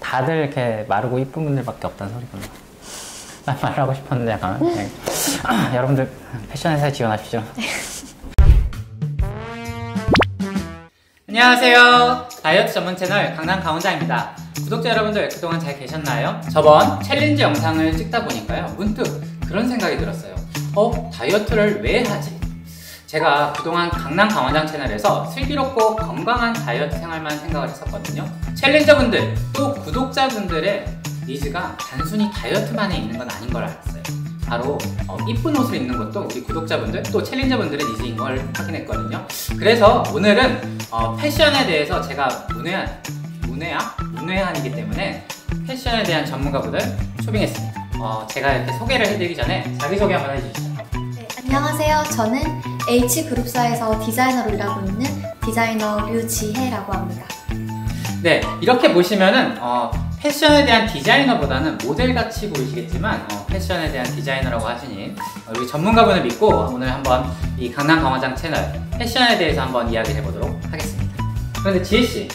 다들 이렇게 마르고 이쁜 분들밖에 없다는 소리구나. 난 말하고 싶었는데 약간 네. 여러분들 패션 회사에 지원하십시오. 안녕하세요. 다이어트 전문 채널 강남 강원장입니다. 구독자 여러분들 그동안 잘 계셨나요? 저번 챌린지 영상을 찍다 보니까요 문득 그런 생각이 들었어요. 다이어트를 왜 하지? 제가 그동안 강남 강원장 채널에서 슬기롭고 건강한 다이어트 생활만 생각을 했었거든요. 챌린저분들 또 구독자분들의 니즈가 단순히 다이어트만에 있는 건 아닌 걸 알았어요. 바로 이쁜 옷을 입는 것도 우리 구독자분들 또 챌린저분들의 니즈인 걸 확인했거든요. 그래서 오늘은 패션에 대해서 제가 문외한이기 때문에 패션에 대한 전문가분들 초빙했습니다. 제가 이렇게 소개를 해드리기 전에 자기소개 한번 해주시죠. 네, 안녕하세요. 저는 H그룹사에서 디자이너로 일하고 있는 디자이너 류지혜라고 합니다. 네, 이렇게 보시면은 패션에 대한 디자이너보다는 모델같이 보이시겠지만 패션에 대한 디자이너라고 하시니 우리 전문가분을 믿고 오늘 한번 이 강남 강원장 채널 패션에 대해서 한번 이야기를 해보도록 하겠습니다. 그런데 지혜씨,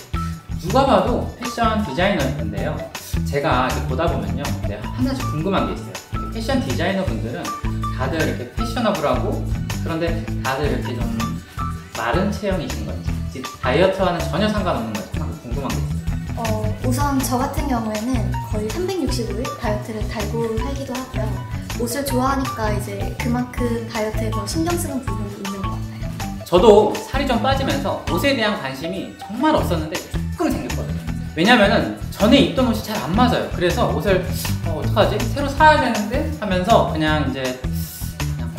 누가 봐도 패션 디자이너일 텐데요. 제가 이렇게 보다 보면요, 하나씩 궁금한 게 있어요. 패션 디자이너 분들은 다들 이렇게 패셔너블하고 그런데 다들 이렇게 좀 마른 체형이신 건지 다이어트와는 전혀 상관없는 건지 하나 궁금한 게 있어요. 우선 저 같은 경우에는 거의 365일 다이어트를 달고 살기도 하고요. 옷을 좋아하니까 이제 그만큼 다이어트에 더 신경 쓰는 부분이 있는 것 같아요. 저도 살이 좀 빠지면서 옷에 대한 관심이 정말 없었는데 조금 생겼거든요. 왜냐면은 전에 입던 옷이 잘 안 맞아요. 그래서 옷을 어떡하지? 새로 사야 되는데 하면서 그냥 이제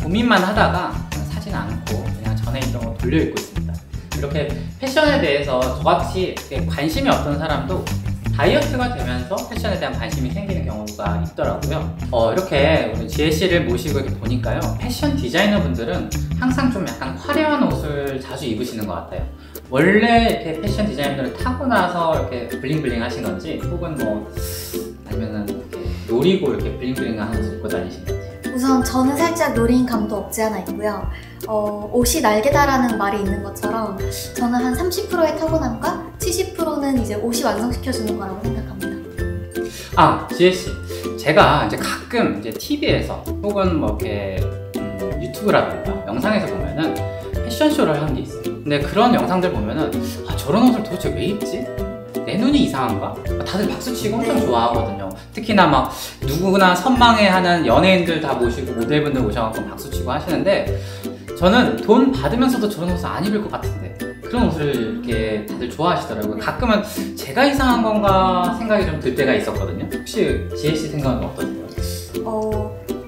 고민만 하다가 사진 않고 그냥 전에 입던 옷 돌려 입고 있습니다. 이렇게 패션에 대해서 저같이 관심이 없던 사람도 다이어트가 되면서 패션에 대한 관심이 생기는 경우가 있더라고요. 이렇게 우리 지혜씨를 모시고 이렇게 보니까요, 패션 디자이너 분들은 항상 좀 약간 화려한 옷을 자주 입으시는 것 같아요. 원래 이렇게 패션 디자이너를 타고 나서 이렇게 블링블링 하신 건지, 혹은 아니면은 이렇게 노리고 이렇게 블링블링한 옷을 입고 다니신 건지. 우선 저는 살짝 노린 감도 없지 않아 있고요. 옷이 날개다라는 말이 있는 것처럼 저는 한 30%의 타고남과 70%는 이제 옷이 완성시켜주는 거라고 생각합니다. 지혜씨, 제가 이제 가끔 이제 TV에서 혹은 이렇게 유튜브라든가 영상에서 보면은 패션쇼를 하는 게 있어요. 근데 그런 영상들 보면은 저런 옷을 도대체 왜 입지? 내 눈이 이상한가? 다들 박수치고 엄청 좋아하거든요. 특히나 누구나 선망해하는 연예인들 다 모시고 모델분들 오셔서 박수치고 하시는데, 저는 돈 받으면서도 저런 옷을 안 입을 것 같은데 그런 옷을 이렇게 다들 좋아하시더라고요. 가끔은 제가 이상한 건가 생각이 좀 들 때가 있었거든요. 혹시 지혜씨 생각은 어떠세요?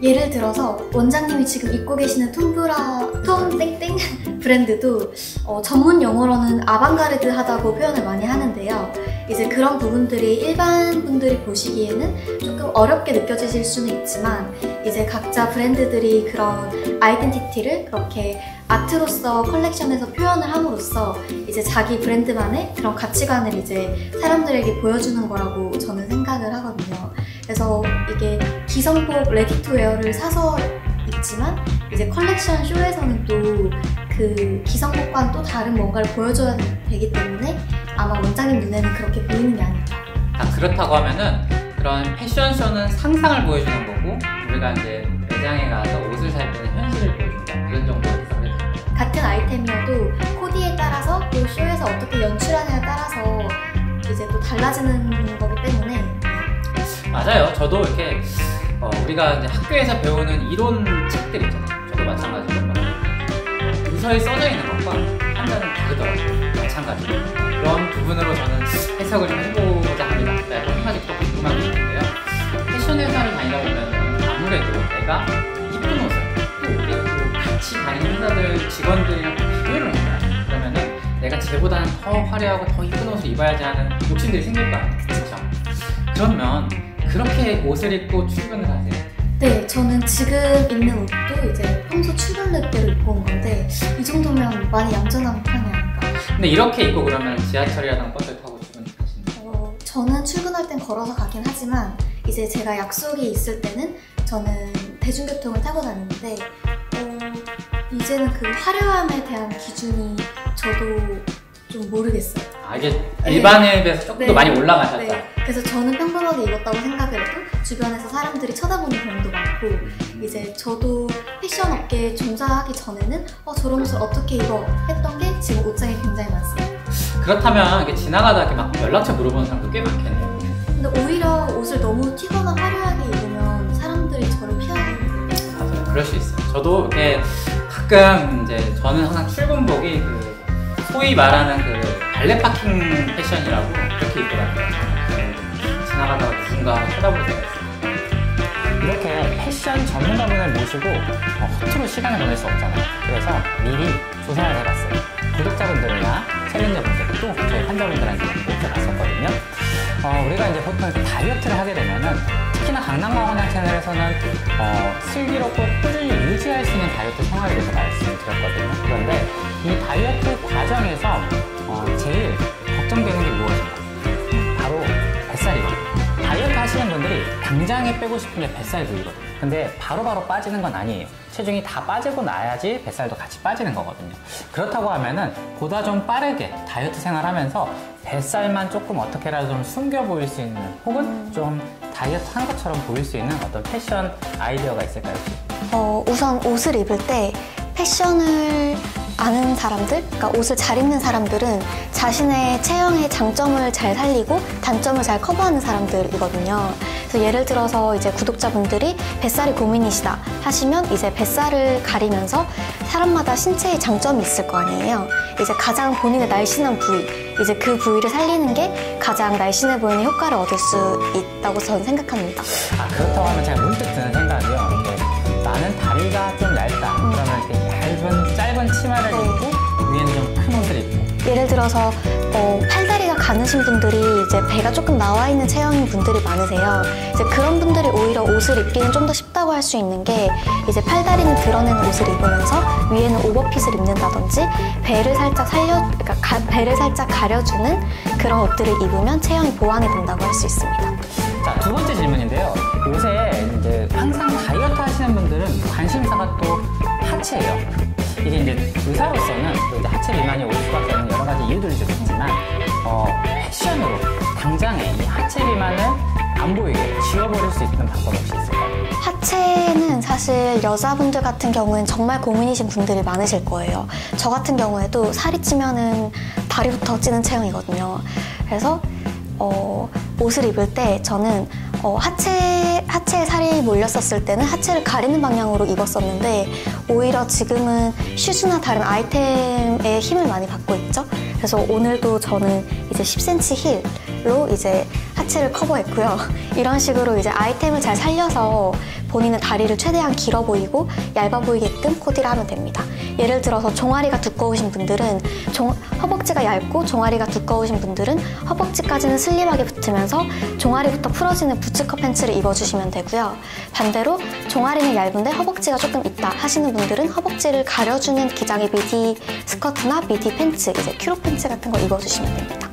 예를 들어서 원장님이 지금 입고 계시는 톰 땡땡 브랜드도 전문 용어로는 아방가르드하다고 표현을 많이 하는데요. 이제 그런 부분들이 일반 분들이 보시기에는 조금 어렵게 느껴지실 수는 있지만, 이제 각자 브랜드들이 그런 아이덴티티를 그렇게 아트로서 컬렉션에서 표현을 함으로써 이제 자기 브랜드만의 그런 가치관을 이제 사람들에게 보여주는 거라고 저는 생각을 하거든요. 그래서 이게 기성복 레디투웨어를 사서 입지만 이제 컬렉션 쇼에서는 또 그 기성복과는 또 다른 뭔가를 보여줘야 되기 때문에 아마 원장님 눈에는 그렇게 보이는 게 아닐까. 그렇다고 하면은 그런 패션쇼는 상상을 보여주는 거고, 우리가 이제 매장에 가서 옷을 살 때는 현실을 보여준다, 이런 정도로 해석을 해요. 같은 아이템이어도 코디에 따라서 또 쇼에서 어떻게 연출하냐에 따라서 이제 또 달라지는 거기 때문에. 맞아요. 저도 이렇게 우리가 이제 학교에서 배우는 이론 책들 있잖아요. 저도 마찬가지로 문서에 써져 있는 것과 한자는 다르더라고요. 마찬가지로 그런 부분으로 저는 해석을 좀 해보자 합니다. 한 가지 또 궁금한 게 있는데요. 패션 회사를 다니다 보면 아무래도 내가 이쁜 옷을 또 우리 또 같이 다니는 회사들 직원들이랑 비교를 해요. 그러면은 내가 쟤보다는 더 화려하고 더 이쁜 옷을 입어야지 하는 욕심들이 생길 거 아니에요. 그렇죠? 그러면 그렇게 옷을 입고 출근을 하세요? 네, 저는 지금 입는 옷도 이제 평소 출근 룩대로 입고 온 건데 이 정도면 많이 얌전한 편이 아닐까. 근데 이렇게 입고 그러면 지하철이라든가 버스를 타고 출근하시나요? 저는 출근할 땐 걸어서 가긴 하지만 이제 제가 약속이 있을 때는 저는 대중교통을 타고 다니는데 이제는 그 화려함에 대한 기준이 저도 좀 모르겠어요. 이게 일반에 비해서 조금 더 많이 올라가셨다. 네. 그래서 저는 평범하게 입었다고 생각을 해도 주변에서 사람들이 쳐다보는 경우도 많고, 이제 저도 패션 업계에 종사하기 전에는 저런 옷을 어떻게 입어? 했던 게 지금 옷장에 굉장히 많습니다. 그렇다면 이렇게 지나가다 이렇게 막 연락처 물어보는 사람도 꽤 많겠네요. 근데 오히려 옷을 너무 튀거나 화려하게 입으면 사람들이 저를 피하게 돼요. 맞아요. 그럴 수 있어요. 저도 이렇게 가끔 이제 저는 항상 출근복이 그 소위 말하는 그 발레 파킹 패션이라고 그렇게 입고 다녀요. 지나가다가 누군가 쳐다볼 때가 있어요. 이렇게 패션 전문가분을 모시고 허투루 시간을 보낼 수 없잖아요. 그래서 미리 조사를 해봤어요. 구독자분들이나 챌린저분들 또 저희 환자분들한테 여쭤봤었거든요. 우리가 이제 보통 다이어트를 하게 되면은 특히나 강남광원장 채널에서는 슬기롭고 꾸준히 유지할 수 있는 다이어트 생활에 대해서 말씀을 드렸거든요. 그런데 이 다이어트 과정에서 제일 걱정되는 게 무엇인가? 바로 뱃살이거든요. 다이어트 하시는 분들이 당장에 빼고 싶은 게 뱃살 부위거든요. 근데 바로바로 빠지는 건 아니에요. 체중이 다 빠지고 나야지 뱃살도 같이 빠지는 거거든요. 그렇다고 하면은 보다 좀 빠르게 다이어트 생활하면서 뱃살만 조금 어떻게라도 좀 숨겨 보일 수 있는, 혹은 좀 다이어트 하는 것처럼 보일 수 있는 어떤 패션 아이디어가 있을까요? 우선 옷을 입을 때 패션을 아는 사람들, 그러니까 옷을 잘 입는 사람들은 자신의 체형의 장점을 잘 살리고 단점을 잘 커버하는 사람들이거든요. 그래서 예를 들어서 이제 구독자분들이 뱃살이 고민이시다 하시면 이제 뱃살을 가리면서 사람마다 신체의 장점이 있을 거 아니에요. 이제 가장 본인의 날씬한 부위, 이제 그 부위를 살리는 게 가장 날씬해 보이는 효과를 얻을 수 있다고 저는 생각합니다. 그렇다고 하면 제가 문득 드는 생각이요. 나는 다리가 좀 얇다. 그러면 이렇게 짧은 치마를 입고 위에는 좀 큰 옷을 입고. 예를 들어서 팔다리가 가느신 분들이 이제 배가 조금 나와 있는 체형인 분들이 많으세요. 이제 그런 분들이 오히려 옷을 입기는 좀 더 쉽다고 할 수 있는 게, 이제 팔다리는 드러내는 옷을 입으면서 위에는 오버핏을 입는다든지 배를 살짝 배를 살짝 가려주는 그런 옷들을 입으면 체형이 보완이 된다고 할 수 있습니다. 자, 두 번째 질문인데요. 요새 이제 항상 다이어트 하시는 분들은 관심사가 또 하체예요. 이게 이제 의사로서는 또 이제 하체 비만이 올 수밖에 없는 여러 가지 이유들이 좀 있지만, 패션으로 당장에 이 하체 비만을 안 보이게 지워버릴 수 있는 방법 혹시 있을까요? 하체는 사실 여자분들 같은 경우는 정말 고민이신 분들이 많으실 거예요. 저 같은 경우에도 살이 찌면은 다리부터 찌는 체형이거든요. 그래서 옷을 입을 때 저는 하체에 살이 몰렸었을 때는 하체를 가리는 방향으로 입었었는데, 오히려 지금은 슈즈나 다른 아이템에 힘을 많이 받고 있죠. 그래서 오늘도 저는 이제 10cm 힐로 이제 하체를 커버했고요. 이런 식으로 이제 아이템을 잘 살려서 본인의 다리를 최대한 길어 보이고 얇아 보이게끔 코디를 하면 됩니다. 예를 들어서 종아리가 두꺼우신 분들은 허벅지가 얇고 종아리가 두꺼우신 분들은 허벅지까지는 슬림하게 붙으면서 종아리부터 풀어지는 부츠컷 팬츠를 입어주시면 되고요. 반대로 종아리는 얇은데 허벅지가 조금 있다 하시는 분들은 허벅지를 가려주는 기장의 미디 스커트나 미디 팬츠, 이제 큐로 팬츠 같은 거 입어주시면 됩니다.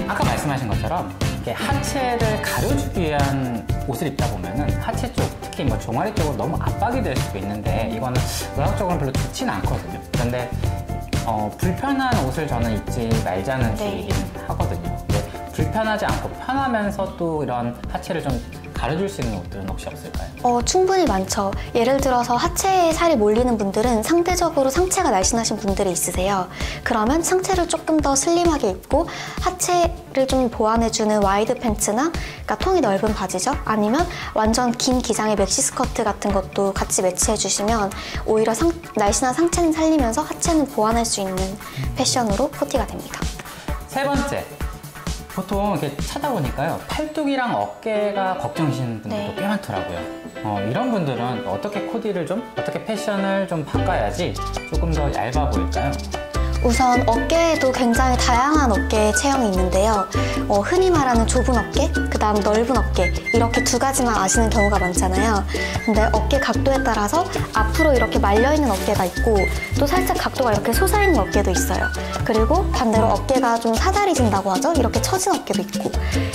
아까 말씀하신 것처럼 이렇게 하체를 가려주기 위한 옷을 입다 보면은 하체 쪽, 특히 뭐 종아리 쪽으로 너무 압박이 될 수도 있는데, 이거는 의학적으로는 별로 좋지는 않거든요. 그런데 불편한 옷을 저는 입지 말자는 주의긴 하거든요. 근데 불편하지 않고 편하면서 또 이런 하체를 좀 가려줄 수 있는 옷들은 혹시 없을까요? 충분히 많죠. 예를 들어서 하체에 살이 몰리는 분들은 상대적으로 상체가 날씬하신 분들이 있으세요. 그러면 상체를 조금 더 슬림하게 입고 하체를 좀 보완해주는 와이드 팬츠나, 그러니까 통이 넓은 바지죠. 아니면 완전 긴 기장의 맥시 스커트 같은 것도 같이 매치해주시면 오히려 날씬한 상체는 살리면서 하체는 보완할 수 있는 패션으로 코디가 됩니다. 세 번째. 보통 이렇게 찾아보니까요, 팔뚝이랑 어깨가 걱정이신 분들도 꽤 많더라고요. 이런 분들은 어떻게 어떻게 패션을 좀 바꿔야지 조금 더 얇아 보일까요? 우선 어깨에도 굉장히 다양한 어깨 체형이 있는데요. 흔히 말하는 좁은 어깨, 그 다음 넓은 어깨, 이렇게 두 가지만 아시는 경우가 많잖아요. 근데 어깨 각도에 따라서 앞으로 이렇게 말려있는 어깨가 있고, 또 살짝 각도가 이렇게 솟아있는 어깨도 있어요. 그리고 반대로 어깨가 좀 사다리진다고 하죠. 이렇게 처진 어깨도 있고.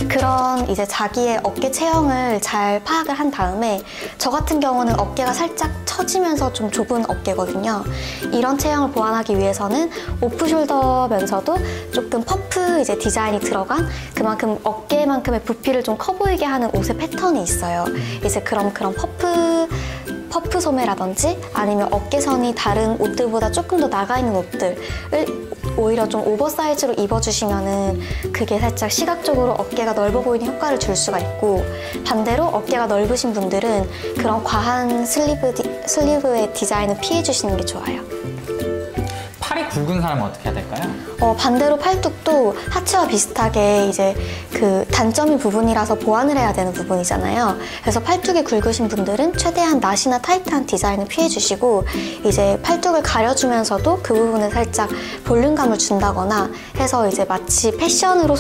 그런 이제 자기의 어깨 체형을 잘 파악을 한 다음에, 저 같은 경우는 어깨가 살짝 처지면서 좀 좁은 어깨거든요. 이런 체형을 보완하기 위해서는 오프숄더면서도 조금 퍼프 이제 디자인이 들어간 그만큼 어깨만큼의 부피를 좀 커 보이게 하는 옷의 패턴이 있어요. 이제 그런 퍼프 소매라든지 아니면 어깨선이 다른 옷들보다 조금 더 나가 있는 옷들을 오히려 좀 오버사이즈로 입어주시면은 그게 살짝 시각적으로 어깨가 넓어 보이는 효과를 줄 수가 있고, 반대로 어깨가 넓으신 분들은 그런 과한 슬리브의 디자인을 피해주시는 게 좋아요. 팔이 굵은 사람은 어떻게 해야 될까요? 반대로 팔뚝도 하체와 비슷하게 이제 그 단점인 부분이라서 보완을 해야 되는 부분이잖아요. 그래서 팔뚝이 굵으신 분들은 최대한 나시나 타이트한 디자인을 피해주시고, 이제 팔뚝을 가려주면서도 그 부분에 살짝 볼륨감을 준다거나 해서 이제 마치 패션으로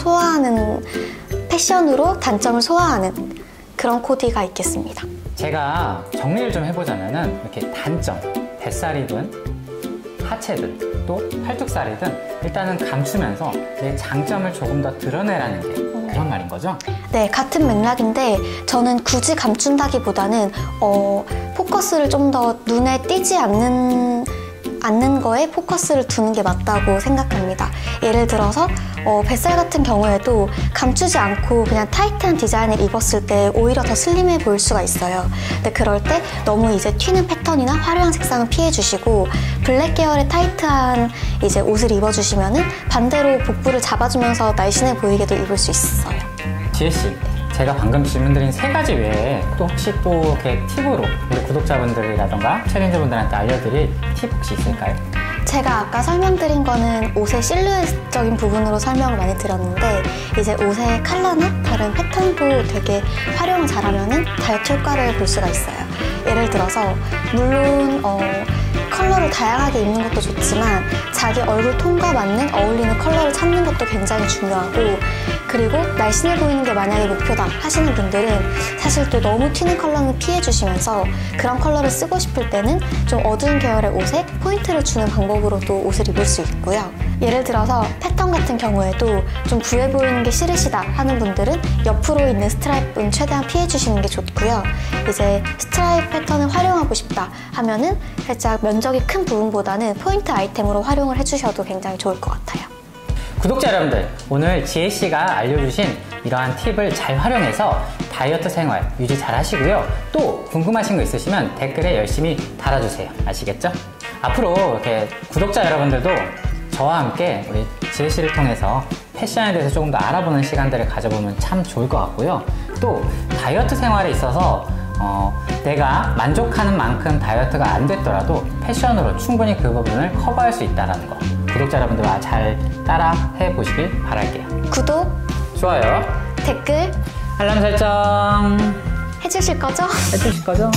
단점을 소화하는 그런 코디가 있겠습니다. 제가 정리를 좀 해보자면은 이렇게 단점, 뱃살이든 하체든 또 팔뚝살이든 일단은 감추면서 내 장점을 조금 더 드러내라는 게 그런 말인 거죠? 네, 같은 맥락인데 저는 굳이 감춘다기보다는 포커스를 좀 더 눈에 띄지 않는 거에 포커스를 두는 게 맞다고 생각합니다. 예를 들어서 뱃살 같은 경우에도 감추지 않고 그냥 타이트한 디자인을 입었을 때 오히려 더 슬림해 보일 수가 있어요. 근데 그럴 때 너무 이제 튀는 패턴이나 화려한 색상은 피해 주시고, 블랙 계열의 타이트한 이제 옷을 입어주시면은 반대로 복부를 잡아주면서 날씬해 보이게도 입을 수 있어요. 지혜씨, 제가 방금 질문드린 3가지 외에 또 혹시 또 이렇게 팁으로 우리 구독자분들이라던가 챌린저분들한테 알려드릴 팁 혹시 있을까요? 제가 아까 설명드린 거는 옷의 실루엣적인 부분으로 설명을 많이 드렸는데, 이제 옷의 컬러나 다른 패턴도 되게 활용을 잘하면은 다이어트 효과를 볼 수가 있어요. 예를 들어서 물론 컬러를 다양하게 입는 것도 좋지만 자기 얼굴 톤과 맞는 어울리는 컬러를 찾는 것도 굉장히 중요하고, 그리고 날씬해 보이는 게 만약에 목표다 하시는 분들은 사실 또 너무 튀는 컬러는 피해 주시면서 그런 컬러를 쓰고 싶을 때는 좀 어두운 계열의 옷에 포인트를 주는 방법으로도 옷을 입을 수 있고요. 예를 들어서 패턴 같은 경우에도 좀 부해 보이는 게 싫으시다 하는 분들은 옆으로 있는 스트라이프는 최대한 피해 주시는 게 좋고요. 이제 스트라이프 패턴을 활용하고 싶다 하면은 살짝 면적이 큰 부분보다는 포인트 아이템으로 활용을 해주셔도 굉장히 좋을 것 같아요. 구독자 여러분들, 오늘 지혜씨가 알려주신 이러한 팁을 잘 활용해서 다이어트 생활 유지 잘 하시고요. 또 궁금하신 거 있으시면 댓글에 열심히 달아주세요. 아시겠죠? 앞으로 이렇게 구독자 여러분들도 저와 함께 우리 지혜씨를 통해서 패션에 대해서 조금 더 알아보는 시간들을 가져보면 참 좋을 것 같고요. 또 다이어트 생활에 있어서 내가 만족하는 만큼 다이어트가 안 됐더라도 패션으로 충분히 그 부분을 커버할 수 있다는 거, 구독자 여러분들과 잘 따라 해보시길 바랄게요. 구독, 좋아요, 댓글 알람 설정 해주실 거죠? 해주실 거죠?